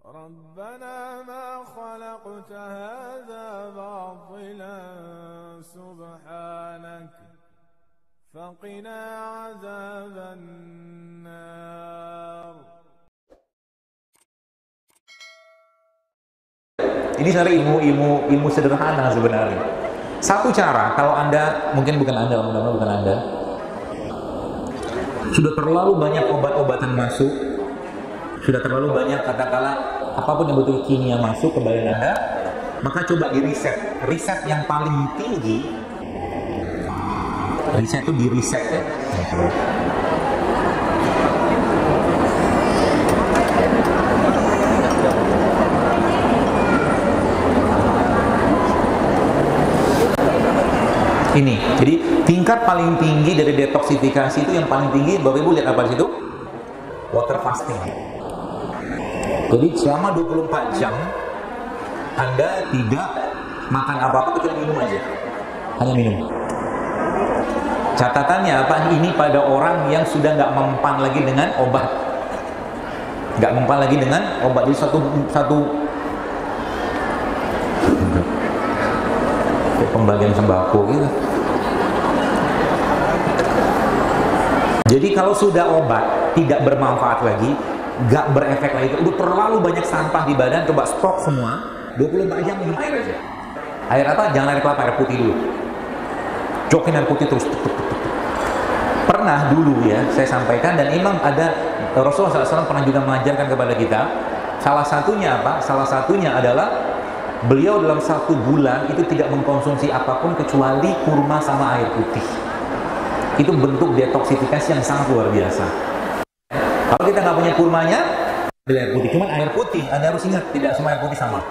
ربنا ما خلقت هذا باطلا سبحانك فقنا عذاب النار. Ini sebenarnya ilmu sederhana sebenarnya. Satu cara, kalau Anda, mungkin bukan Anda, mudah-mudahan bukan Anda, sudah terlalu banyak obat-obatan masuk, sudah terlalu banyak katakanlah apapun yang betul kimia masuk ke badan Anda, maka coba di riset. Riset yang paling tinggi, riset itu di riset ya. Ini, jadi tingkat paling tinggi dari detoksifikasi itu yang paling tinggi, Bapak Ibu lihat apa di situ? Water fasting. Jadi selama 24 jam Anda tidak makan apa-apa kecuali minum aja. Hanya minum. Catatannya apa? Ini pada orang yang sudah nggak mempan lagi dengan obat. Nggak mempan lagi dengan obat. Jadi satu pembagian sembako gitu. Jadi kalau sudah obat tidak bermanfaat lagi, nggak berefek lagi, udah terlalu banyak sampah di badan, coba stop semua, 24 jam minum air aja. Air apa? Jangan air kelapa, air putih dulu. Jokin air putih terus. Pernah dulu ya, saya sampaikan, dan Imam ada, Rasulullah SAW pernah juga mengajarkan kepada kita, salah satunya apa? Salah satunya adalah beliau dalam 1 bulan itu tidak mengkonsumsi apapun kecuali kurma sama air putih. Itu bentuk detoksifikasi yang sangat luar biasa. Kalau kita nggak punya kurmanya, air putih. Cuman air putih, Anda harus ingat, tidak semua air putih sama.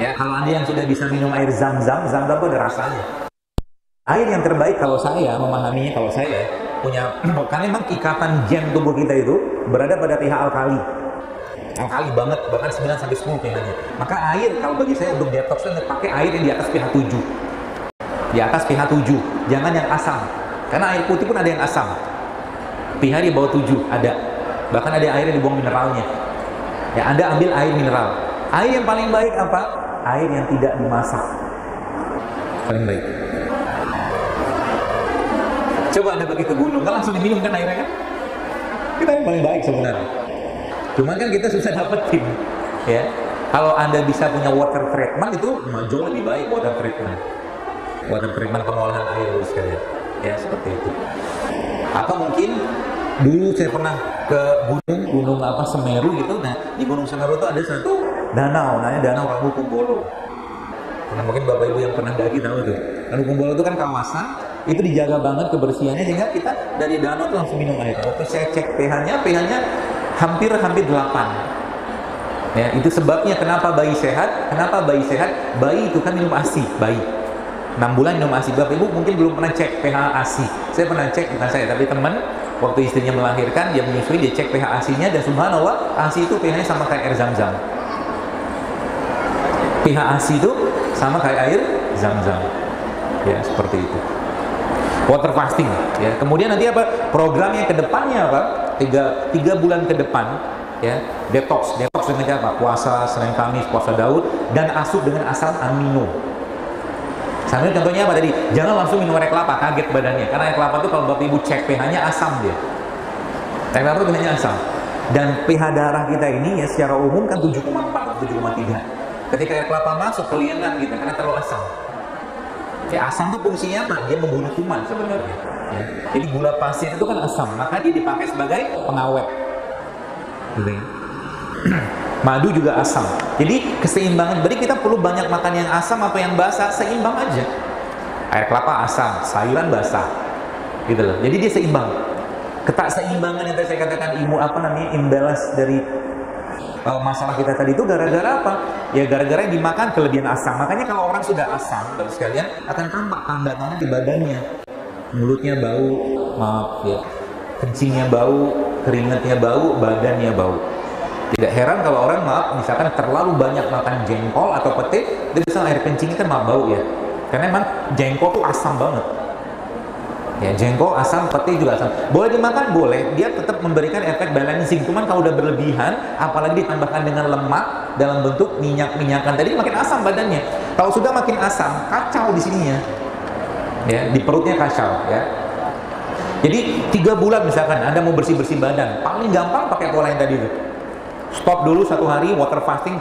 Ya, kalau Anda yang sudah bisa minum air zam-zam itu ada rasanya. Air yang terbaik kalau saya memahaminya, kalau saya punya, karena memang ikatan gen tubuh kita itu berada pada pH alkali. Alkali banget, bahkan 9-10 pH-nya. Maka air, kalau bagi saya untuk detox itu pakai air yang di atas pH 7. Di atas pH 7, jangan yang asam. Karena air putih pun ada yang asam. pH di bawah 7 ada. Bahkan ada air yang dibuang mineralnya. Ya, Anda ambil air mineral. Air yang paling baik apa? Air yang tidak dimasak. Paling baik. Coba Anda pergi ke gunung, kan langsung diminum kan airnya kan? Kita yang paling baik sebenarnya. Cuman kan kita susah dapetin. Ya. Kalau Anda bisa punya water treatment itu jauh lebih baik water treatment. Water treatment pengolahan air sekalian. Ya, seperti itu. Atau mungkin dulu saya pernah ke gunung apa Semeru gitu. Nah, di Gunung Semeru itu ada satu danau, namanya Danau Ranukumbolo. Nah, mungkin Bapak Ibu yang pernah daki tahu tuh. Ranukumbolo itu kan kawasan, itu dijaga banget kebersihannya sehingga kita dari danau itu langsung minum air. Waktu saya cek pH-nya hampir 8. Ya, itu sebabnya kenapa bayi sehat? Kenapa bayi sehat? Bayi itu kan minum ASI, bayi. 6 bulan minum ASI. Bapak Ibu mungkin belum pernah cek pH ASI. Saya pernah cek, bukan saya, tapi teman. Waktu istrinya melahirkan, dia menyusui, dia cek pH ASI-nya, dan subhanallah, ASI itu pH-nya sama kayak air zam-zam. pH ASI itu sama kayak air zam-zam. Ya, seperti itu. Water fasting. Ya. Kemudian nanti apa? Programnya ke depannya apa? 3 bulan ke depan, ya, detox dengan apa? Puasa Senin Kamis, puasa Daud, dan asup dengan asam amino. Sambil contohnya apa tadi? Jangan langsung minum air kelapa, kaget badannya. Karena air kelapa itu kalau Bapak Ibu cek pH-nya asam dia. Air kelapa itu pH-nya asam. Dan pH darah kita ini ya secara umum kan 7,4 atau 7,3. Ketika air kelapa masuk kelihatan gitu karena terlalu asam. Ya, asam itu fungsinya apa? Dia membunuh kuman sebenarnya. Ya. Jadi gula pasir itu kan asam, maka dia dipakai sebagai pengawet. Gitu ya. Madu juga asam. Jadi keseimbangan. Berarti kita perlu banyak makan yang asam atau yang basah, seimbang aja. Air kelapa asam, sayuran basah, gitu loh. Jadi dia seimbang. Ketakseimbangan yang tadi saya katakan imbalance dari masalah kita tadi itu gara-gara apa? Ya gara-gara yang dimakan kelebihan asam. Makanya kalau orang sudah asam, baru sekalian akan tampak tanda-tanda di badannya. Mulutnya bau, maaf ya. Kencingnya bau, keringatnya bau, badannya bau. Tidak heran kalau orang misalkan terlalu banyak makan jengkol atau pete, dia bisa air kencingnya kan bau ya. Karena memang jengkol tuh asam banget. Ya, jengkol, asam, pete juga asam. Boleh dimakan, boleh. Dia tetap memberikan efek balancing. Cuman kalau udah berlebihan, apalagi ditambahkan dengan lemak dalam bentuk minyak-minyakan tadi, makin asam badannya. Kalau sudah makin asam, kacau di sininya. Ya, di perutnya kacau. Ya. Jadi 3 bulan misalkan Anda mau bersih-bersih badan, paling gampang pakai pola yang tadi itu. Stop dulu 1 hari, water fasting,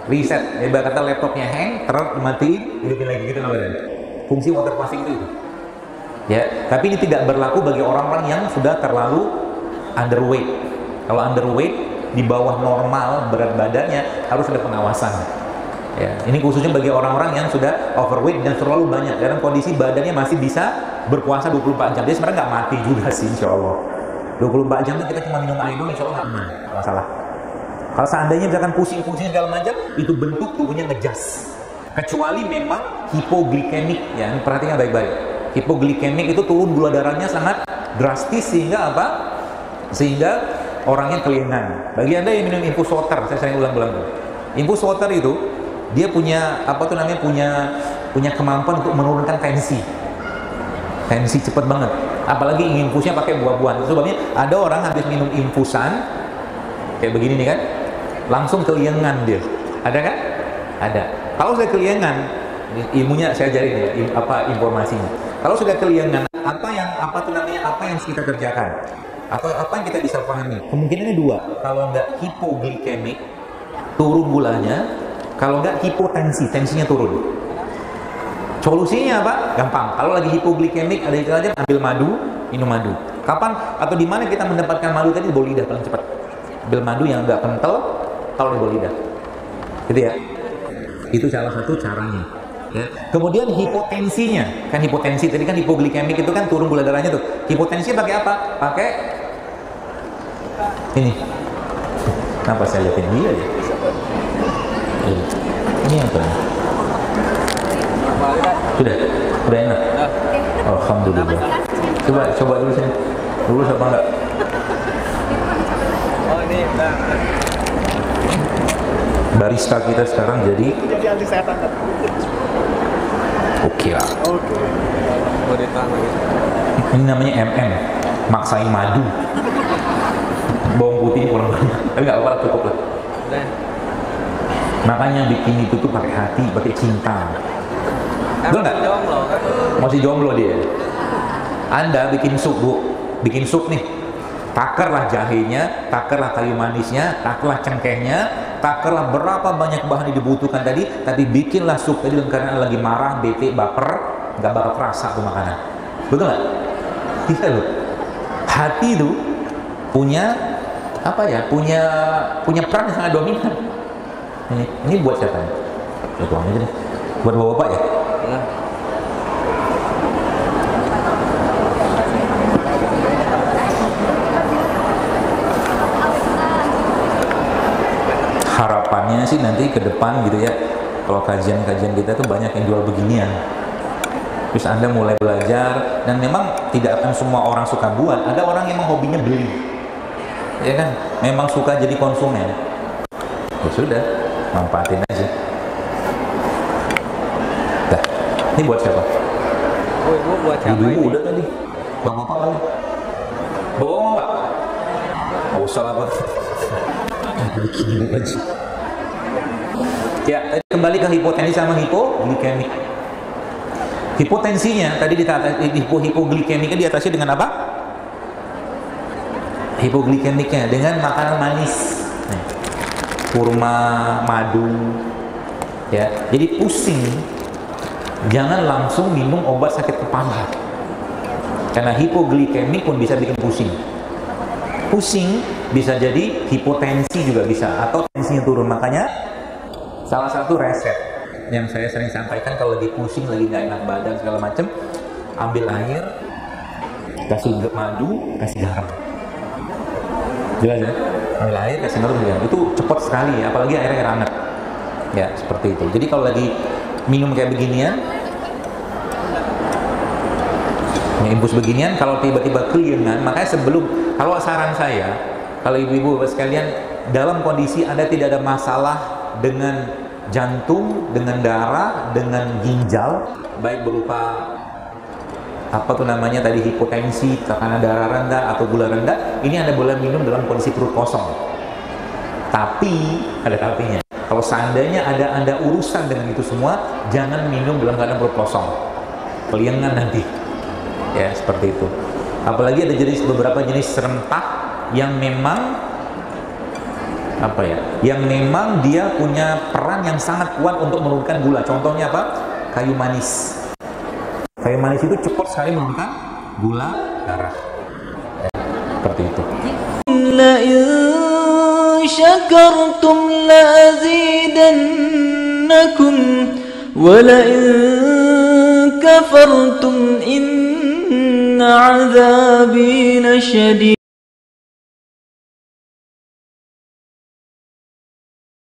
reset. Ya, kata laptopnya hang, dimatiin, hidupin lagi gitu namanya. Fungsi water fasting itu. Ya, tapi ini tidak berlaku bagi orang-orang yang sudah terlalu underweight. Kalau underweight di bawah normal berat badannya harus ada pengawasan. Ya, ini khususnya bagi orang-orang yang sudah overweight dan terlalu banyak dalam kondisi badannya masih bisa berpuasa 24 jam. Dia sebenarnya nggak mati juga sih, insya Allah. 24 jam kita cuma minum air dulu, insya Allah aman, nggak masalah. Kalau seandainya misalkan pusing-pusing segala macam, itu bentuk tubuhnya ngejas. Kecuali memang hipoglikemik, ya, perhatikan baik-baik. Hipoglikemik itu turun gula darahnya sangat drastis sehingga apa? Sehingga orangnya kelingan. Bagi Anda yang minum infus water, saya sering ulang-ulang. Infus water itu dia punya apa tuh namanya? Punya kemampuan untuk menurunkan tensi. Tensi cepat banget. Apalagi infusnya pakai buah-buahan. Sebabnya ada orang habis minum infusan kayak begini nih kan, langsung kelingan dia. Ada kan? Ada. Kalau sudah kelingan, ilmunya saya ajarin ya, informasinya. Kalau sudah kelingan, apa yang kita kerjakan? Atau apa yang kita bisa pahami? Kemungkinannya 2. Kalau nggak hipoglikemik, turun gulanya. Kalau nggak hipotensi, tensinya turun. Solusinya apa? Gampang. Kalau lagi hipoglikemik, ada istilahnya ambil madu, minum madu. Kapan atau di mana kita mendapatkan madu tadi? Di bawah lidah paling cepat. Ambil madu yang nggak kental, taruh di bawah lidah. Gitu ya. Itu salah satu caranya. Ya. Kemudian hipotensinya, kan hipotensi tadi kan hipoglikemik itu kan turun gula darahnya tuh. Hipotensi pakai apa? Pakai ini. Kenapa saya lihatin dia ya? Ini apa? Sudah enak. Alhamdulillah. Coba dulu sini. Dulu apa enggak? Oh ini udah. Barista kita sekarang jadi anti setan. Oke lah. Oke. Ini namanya MM, maksain madu. Bawang putih kurang banyak, tapi nggak apa-apa, cukup lah. Makanya bikin itu tuh pakai hati, pakai cinta. Betul nggak? Masih jomblo dia. Anda bikin sup, Bu, bikin sup nih. Takerlah jahenya, takerlah kayu manisnya, takerlah cengkehnya, takerlah berapa banyak bahan yang dibutuhkan tadi, tapi bikinlah sup tadi karena lagi marah, bete, baper, nggak bakal kerasa tuh makanan. Betul nggak? Iya loh. Hati itu punya apa ya? Punya peran yang sangat dominan. Ini buat siapa nih? Tuang aja deh. Buat bapak-bapak ya? Nah. Harapannya sih nanti ke depan gitu ya, kalau kajian-kajian kita tuh banyak yang jual beginian. Terus Anda mulai belajar, dan memang tidak akan semua orang suka buat. Ada orang yang memang hobinya beli, ya kan? Memang suka jadi konsumen. Ya sudah, manfaatin aja. Dah, ini buat siapa? Ibu buat siapa? Ibu udah tadi. Bapak lagi. Bawa nggak? Nggak usah lah, Pak. Ya, tadi kembali ke hipotensi sama hipoglikemik. Hipotensinya tadi hipoglikemiknya diatasi dengan apa? Hipoglikemiknya dengan makanan manis, kurma, madu. Ya, jadi pusing, jangan langsung minum obat sakit kepala, karena hipoglikemik pun bisa bikin pusing. Pusing bisa jadi hipotensi juga bisa, atau tensinya turun. Makanya salah satu resep yang saya sering sampaikan kalau lagi pusing, lagi nggak enak badan segala macem, ambil air, kasih madu, kasih garam. Jelas ya? Ambil air, kasih madu, itu cepat sekali, apalagi air hangat. Ya seperti itu. Jadi kalau lagi minum kayak beginian, infus beginian, kalau tiba-tiba kelingan, makanya kalau saran saya, kalau ibu-ibu bapak sekalian, dalam kondisi Anda tidak ada masalah dengan jantung, dengan darah, dengan ginjal, baik berupa apa tuh namanya tadi, hipotensi, tekanan darah rendah atau gula rendah, ini Anda boleh minum dalam kondisi perut kosong. Tapi ada tapinya. Kalau seandainya Anda urusan dengan itu semua, jangan minum dalam keadaan perut kosong. Keliengan nanti. Ya, seperti itu. Apalagi ada beberapa jenis rempah yang memang apa ya? Yang memang dia punya peran yang sangat kuat untuk menurunkan gula. Contohnya apa? Kayu manis. Kayu manis itu cepat sekali menurunkan gula darah. Ya, seperti itu. شكرتم لأزيدنكم ولئن كفرتم إن عذابي لشديد